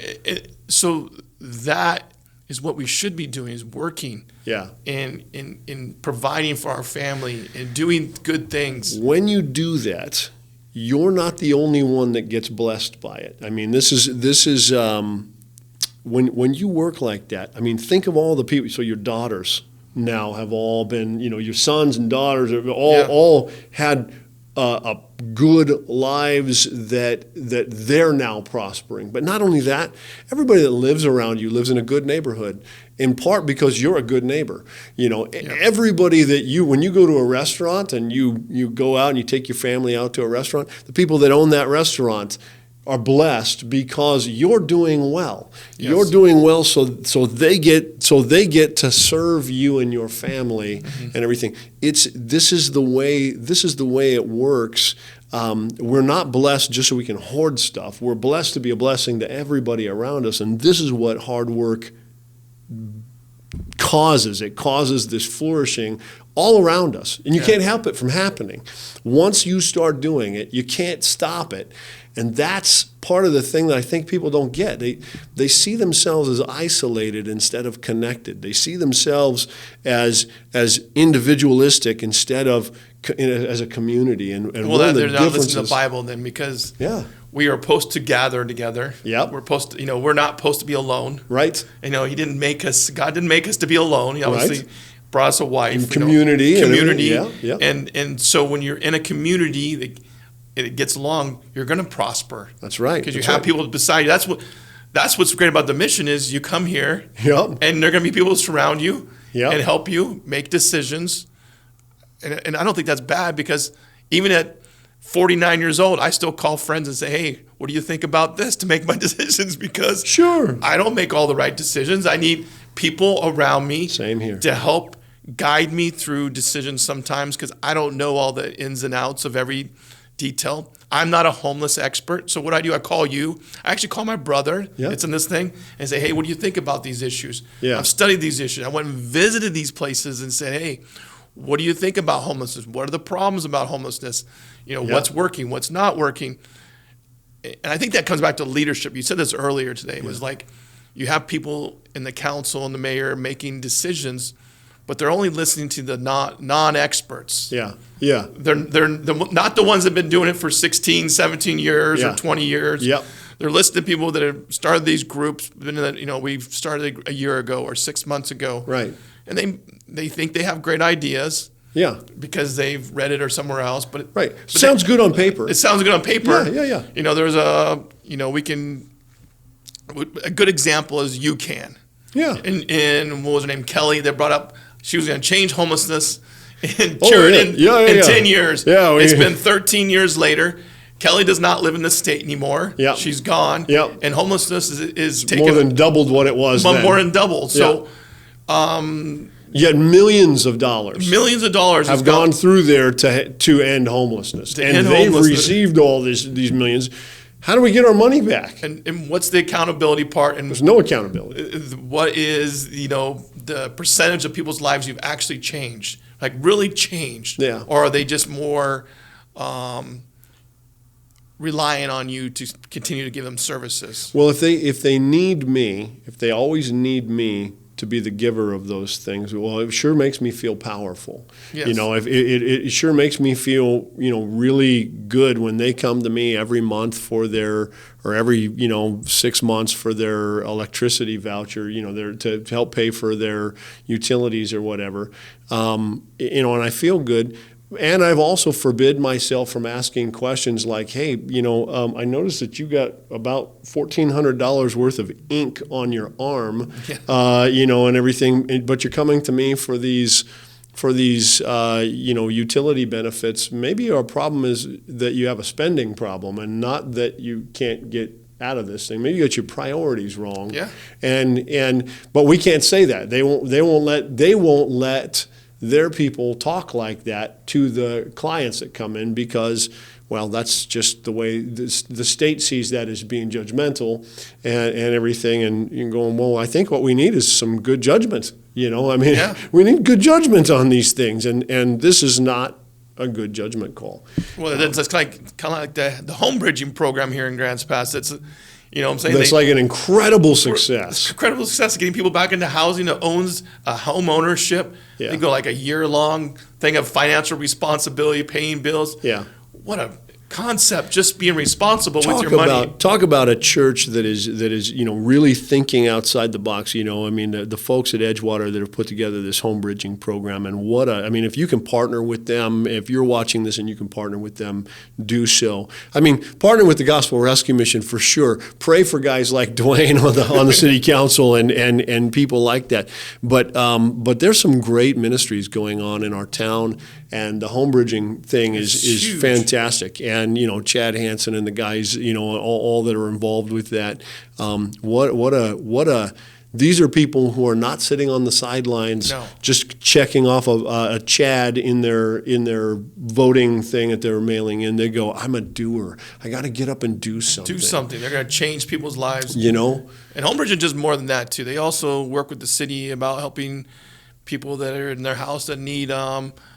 So that is what we should be doing, is working. Yeah. And in providing for our family and doing good things. When you do that, you're not the only one that gets blessed by it. I mean, this is when you work like that. I mean, think of all the people. So your daughters now have all been, your sons and daughters have all had good lives that they're now prospering. But not only that, everybody that lives around you lives in a good neighborhood, in part because you're a good neighbor. Everybody that when you go to a restaurant and you go out and you take your family out to a restaurant, the people that own that restaurant are blessed because you're doing well. Yes. You're doing well, so they get to serve you and your family and everything. This is the way it works. We're not blessed just so we can hoard stuff. We're blessed to be a blessing to everybody around us, and this is what hard work causes this flourishing all around us, and you can't help it from happening. Once you start doing it, you can't stop it. And that's part of the thing that I think people don't get. They see themselves as isolated instead of connected. They see themselves as individualistic instead of as a community. And well, they're not listening to the Bible then, because yeah. we are supposed to gather together. Yep. We're supposed to, we're not supposed to be alone. Right. He didn't make us. God didn't make us to be alone. He obviously brought us a wife. And community. And so when you're in a community, it gets along, you're going to prosper. That's right. Because you have people beside you. That's what's great about the mission is you come here, yep. and there are going to be people who surround you yep. and help you make decisions. And I don't think that's bad, because even at 49 years old, I still call friends and say, hey, what do you think about this, to make my decisions, because sure. I don't make all the right decisions. I need people around me Same here. to help guide me through decisions sometimes, because I don't know all the ins and outs of every detail. I'm not a homeless expert, so what I do, I call you. I actually call my brother, it's in this thing, and say, hey, what do you think about these issues? Yeah. I've studied these issues. I went and visited these places and said, hey, what do you think about homelessness? What are the problems about homelessness? What's working, what's not working? And I think that comes back to leadership. You said this earlier today. It was like you have people in the council and the mayor making decisions, but they're only listening to the non-experts. Yeah, yeah. They're not the ones that have been doing it for 16, 17 years or 20 years. Yep. They're listening to people that have started these groups. We've started a year ago or 6 months ago. Right. And they think they have great ideas. Yeah. Because they've read it or somewhere else. But sounds good on paper. It sounds good on paper. Yeah. There's a good example is UCAN. Yeah. And what was her name? Kelly, that brought up she was going to change homelessness and cure it in 10 years. Yeah, it's been 13 years later. Kelly does not live in the state anymore. Yeah. She's gone. Yeah. And homelessness is taken more than doubled what it was then. More than doubled. So yet millions of dollars have gone through there to end homousness. They've received all these millions. How do we get our money back? And what's the accountability part? And there's no accountability. What is, the percentage of people's lives you've actually changed? Like really changed? Yeah. Or are they just more relying on you to continue to give them services? Well, if they need me, if they always need me to be the giver of those things, well, it sure makes me feel powerful. Yes. If it sure makes me feel, really good when they come to me every month for their, or every, 6 months for their electricity voucher, to help pay for their utilities or whatever. And I feel good. And I've also forbid myself from asking questions like, hey, I noticed that you got about $1,400 worth of ink on your arm, and everything, but you're coming to me for these utility benefits. Maybe our problem is that you have a spending problem and not that you can't get out of this thing. Maybe you got your priorities wrong. Yeah. But we can't say that. They won't let their people talk like that to the clients that come in because, well, that's just the way the state sees that as being judgmental and everything. And you're going, well, I think what we need is some good judgment. We need good judgment on these things. And this is not a good judgment call. Well, that's kind of like the home bridging program here in Grants Pass. It's, I'm saying that's like an incredible success. Incredible success getting people back into housing that owns a home ownership. Yeah. They go like a year-long thing of financial responsibility, paying bills. Yeah. What a concept, just being responsible with your money. Talk about a church that is really thinking outside the box. The folks at Edgewater that have put together this home bridging program, and if you can partner with them, if you're watching this and you can partner with them, do so. Partner with the Gospel Rescue Mission for sure. Pray for guys like Dwayne on the city council and people like that. But there's some great ministries going on in our town, and the home bridging thing is fantastic. And Chad Hansen and the guys, all that are involved with that. What a These are people who are not sitting on the sidelines, No. just checking off a Chad in their voting thing that they're mailing in. They go, I'm a doer. I got to get up and do something. Do something. They're going to change people's lives. You know? And Homebridge is just more than that, too. They also work with the city about helping people that are in their house that need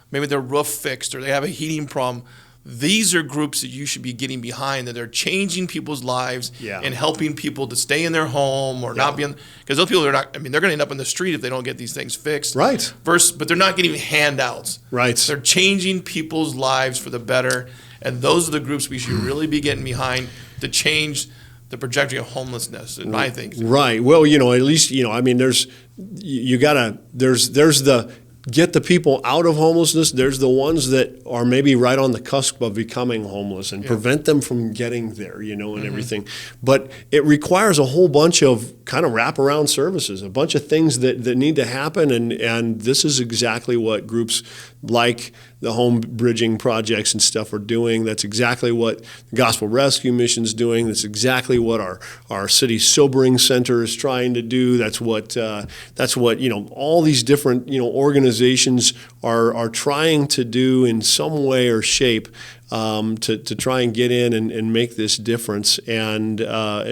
maybe their roof fixed or they have a heating problem. These are groups that you should be getting behind, that are changing people's lives and helping people to stay in their home or not be in, because those people are not, I mean, they're going to end up in the street if they don't get these things fixed. Right. But they're not getting handouts. Right. They're changing people's lives for the better. And those are the groups we should really be getting behind to change the trajectory of homelessness, in my thinking. Right. Well, you know, at least, you know, I mean, there's the get the people out of homelessness. There's the ones that are maybe right on the cusp of becoming homeless and prevent them from getting there, you know, and everything. But it requires a whole bunch of kind of wraparound services, a bunch of things that need to happen. And this is exactly what groups like the home bridging projects and stuff are doing. That's exactly what the Gospel Rescue Mission's doing. That's exactly what our city sobering center is trying to do. That's what you know, all these different, you know, organizations are trying to do in some way or shape to try and get in and make this difference and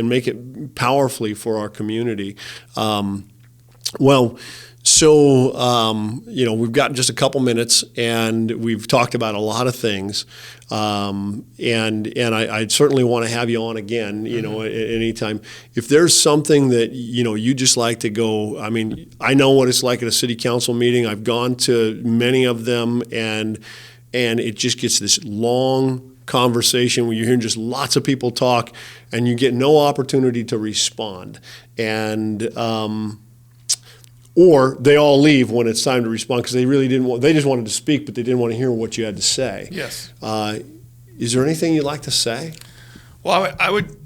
make it powerfully for our community. So, you know, we've got just a couple minutes, and we've talked about a lot of things, and I certainly want to have you on again, you know, at any time. If there's something that, you know, you just like to go, I mean, I know what it's like at a city council meeting. I've gone to many of them, and it just gets this long conversation where you're hearing just lots of people talk, and you get no opportunity to respond. And or they all leave when it's time to respond because they really didn't want. They just wanted to speak, but they didn't want to hear what you had to say. Yes. Is there anything you'd like to say? Well, I would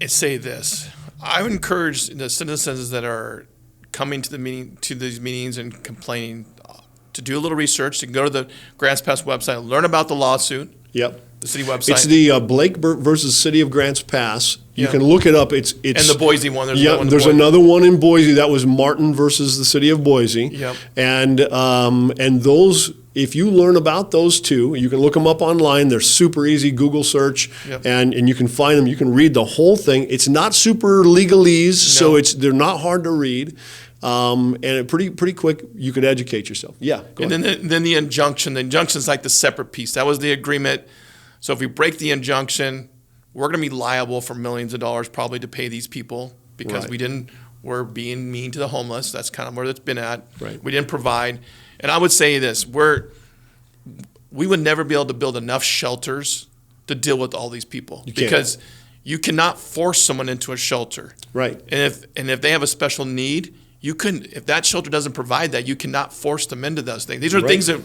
say this. I would encourage the citizens that are coming to these meetings and complaining to do a little research, to go to the Grants Pass website, learn about the lawsuit. Yep. The city website. It's the Blake versus City of Grants Pass. You Yeah. can look it up. It's And the Boise one. There's yeah. another one in There's Boise. another one in Boise. That was Martin versus the City of Boise. Yep. And those, if you learn about those two, you can look them up online. They're super easy. Google search, Yep. and you can find them. You can read the whole thing. It's not super legalese, so they're not hard to read. And pretty quick, you could educate yourself. Yeah. Go ahead. And then the injunction. The injunction is like the separate piece. That was the agreement. So if we break the injunction, we're going to be liable for millions of dollars probably to pay these people because Right. we're being mean to the homeless. That's kind of where it's been at. Right. We didn't provide. And I would say this, we would never be able to build enough shelters to deal with all these people because you cannot force someone into a shelter. Right. And if they have a special need, you couldn't, if that shelter doesn't provide that, you cannot force them into those things. These are things that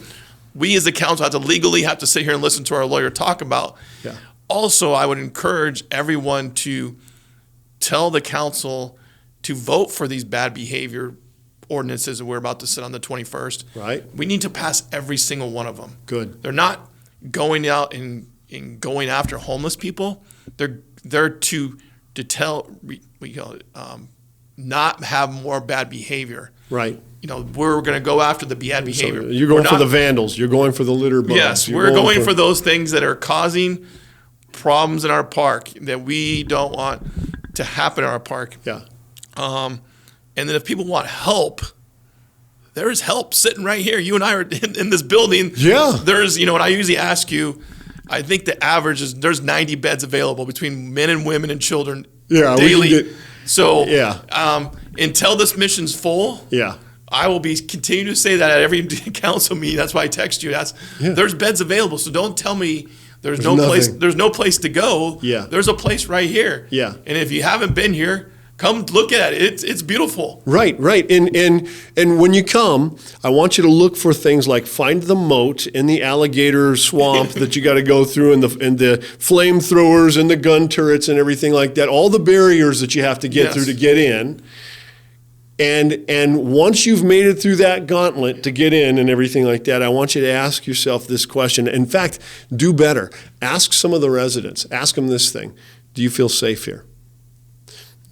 we as a council have to sit here and listen to our lawyer talk about. Yeah. Also, I would encourage everyone to tell the council to vote for these bad behavior ordinances that we're about to sit on the 21st. Right. We need to pass every single one of them. Good. They're not going out and going after homeless people. They're to tell, we call it, not have more bad behavior. Right. You know, we're going to go after the bad behavior. So you're going for the vandals. You're going for the litter bugs. Yes, You're we're going for those things that are causing problems in our park that we don't want to happen in our park. Yeah. And then if people want help, there is help sitting right here. You and I are in this building. Yeah. There's, you know, and I usually ask you, I think the average is there's 90 beds available between men and women and children daily. Until this mission's full, I will be continue to say that at every council meeting. That's why I text you. There's beds available. So don't tell me there's no place. There's no place to go. Yeah. There's a place right here. Yeah. And if you haven't been here, come look at it. It's beautiful. Right. And when you come, I want you to look for things like find the moat in the alligator swamp that you got to go through, and the flamethrowers and the gun turrets and everything like that. All the barriers that you have to get through to get in. And once you've made it through that gauntlet to get in and everything like that, I want you to ask yourself this question. In fact, do better. Ask some of the residents. Ask them this thing. Do you feel safe here?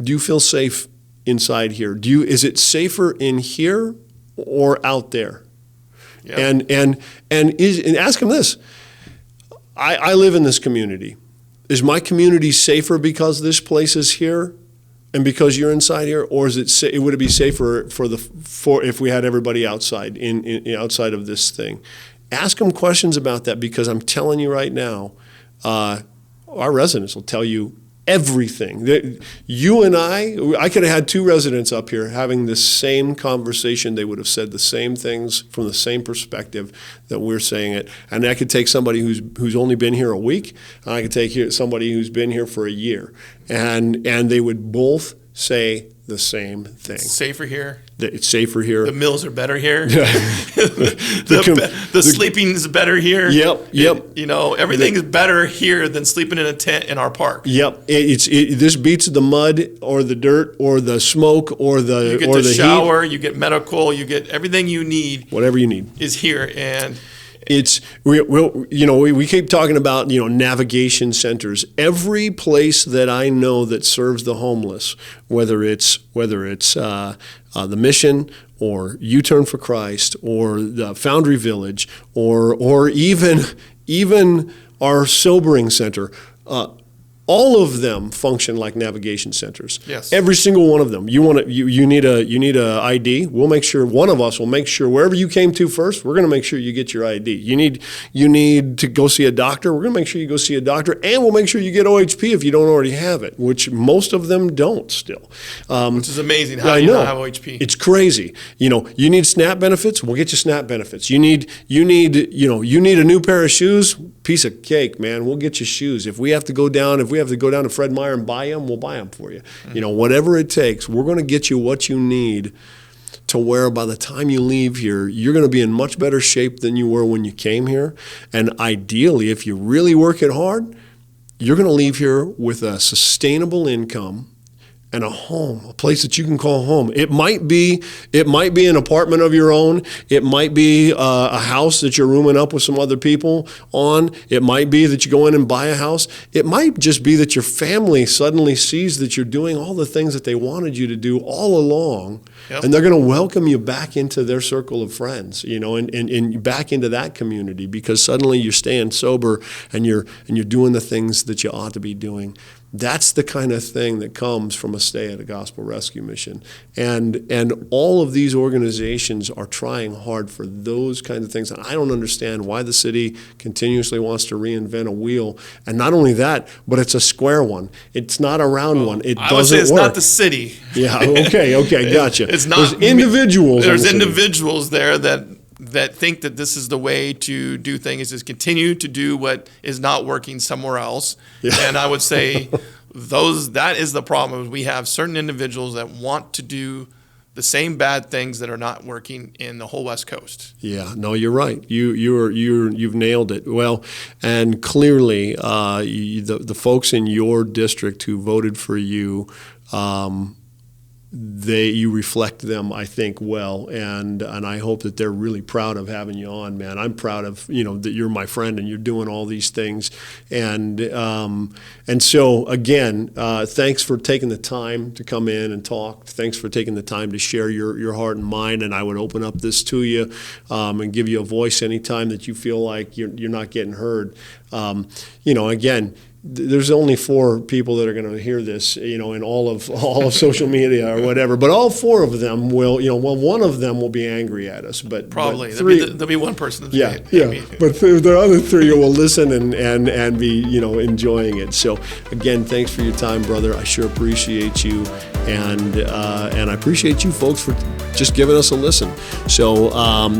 Do you feel safe inside here? Is it safer in here or out there? Yeah. And ask them this. I live in this community. Is my community safer because this place is here and because you're inside here, or would it be safer for if we had everybody outside outside of this thing? Ask them questions about that, because I'm telling you right now, our residents will tell you everything. You and I could have had two residents up here having the same conversation. They would have said the same things from the same perspective that we're saying it. And I could take somebody who's only been here a week, and I could take somebody who's been here for a year, and they would both say the same thing. It's safer here. It's safer here. The meals are better here. the sleeping is better here. Yep. Everything is better here than sleeping in a tent in our park. Yep. This beats the mud or the dirt or the smoke or the you get or the the shower, heat. you get medical, you get everything you need. Whatever you need is here. And we keep talking about navigation centers. Every place that I know that serves the homeless, whether it's the Mission or U-Turn for Christ or the Foundry Village or even our sobering center. All of them function like navigation centers. Yes. Every single one of them. You need a ID. We'll make sure, one of us will make sure wherever you came to first, we're going to make sure you get your ID. You need to go see a doctor. We're going to make sure you go see a doctor, and we'll make sure you get OHP if you don't already have it, which most of them don't still. Which is amazing. How do you not have OHP? It's crazy. You need SNAP benefits. We'll get you SNAP benefits. You need a new pair of shoes. Piece of cake, man. We'll get you shoes. If we have to go down to Fred Meyer and buy them, we'll buy them for you. Mm-hmm. Whatever it takes, we're going to get you what you need to where by the time you leave here, you're going to be in much better shape than you were when you came here. And ideally, if you really work it hard, you're going to leave here with a sustainable income and a home, a place that you can call home. It might be an apartment of your own. It might be a house that you're rooming up with some other people on. It might be that you go in and buy a house. It might just be that your family suddenly sees that you're doing all the things that they wanted you to do all along. Yep. And they're going to welcome you back into their circle of friends, and back into that community, because suddenly you're staying sober and you're doing the things that you ought to be doing. That's the kind of thing that comes from a stay at a gospel rescue mission. And all of these organizations are trying hard for those kinds of things. And I don't understand why the city continuously wants to reinvent a wheel. And not only that, but it's a square one. It's not a round one. It doesn't work. I would say it's not the city. Yeah, okay, gotcha. It's not. There's individuals. There's individuals there that think that this is the way to do things, is continue to do what is not working somewhere else. Yeah. And I would say that is the problem. We have certain individuals that want to do the same bad things that are not working in the whole West Coast. Yeah, no, you're right. You've nailed it. Well, and clearly the folks in your district who voted for you, you reflect them, I think, well, and I hope that they're really proud of having you on, man. I'm proud of that you're my friend and you're doing all these things, and so again, thanks for taking the time to come in and talk. Thanks for taking the time to share your heart and mind. And I would open up this to you and give you a voice anytime that you feel like you're not getting heard. Again, there's only 4 people that are going to hear this, in all of social media or whatever. But all 4 of them will, one of them will be angry at us. But probably there'll be one person. Yeah. But the other 3 will listen and be, enjoying it. So again, thanks for your time, brother. I sure appreciate you, and I appreciate you folks for just giving us a listen. So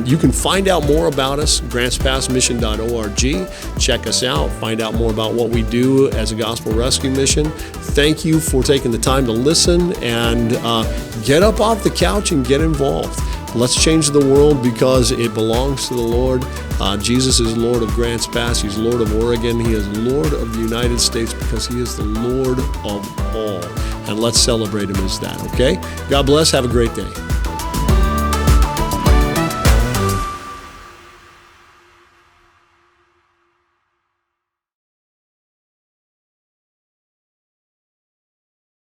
you can find out more about us, grantspassmission.org. Check us out. Find out more about what we do as a gospel rescue mission. Thank you for taking the time to listen, and get up off the couch and get involved. Let's change the world, because it belongs to the Lord. Jesus is Lord of Grants Pass. He's Lord of Oregon. He is Lord of the United States, because he is the Lord of all. And let's celebrate him as that, okay? God bless. Have a great day.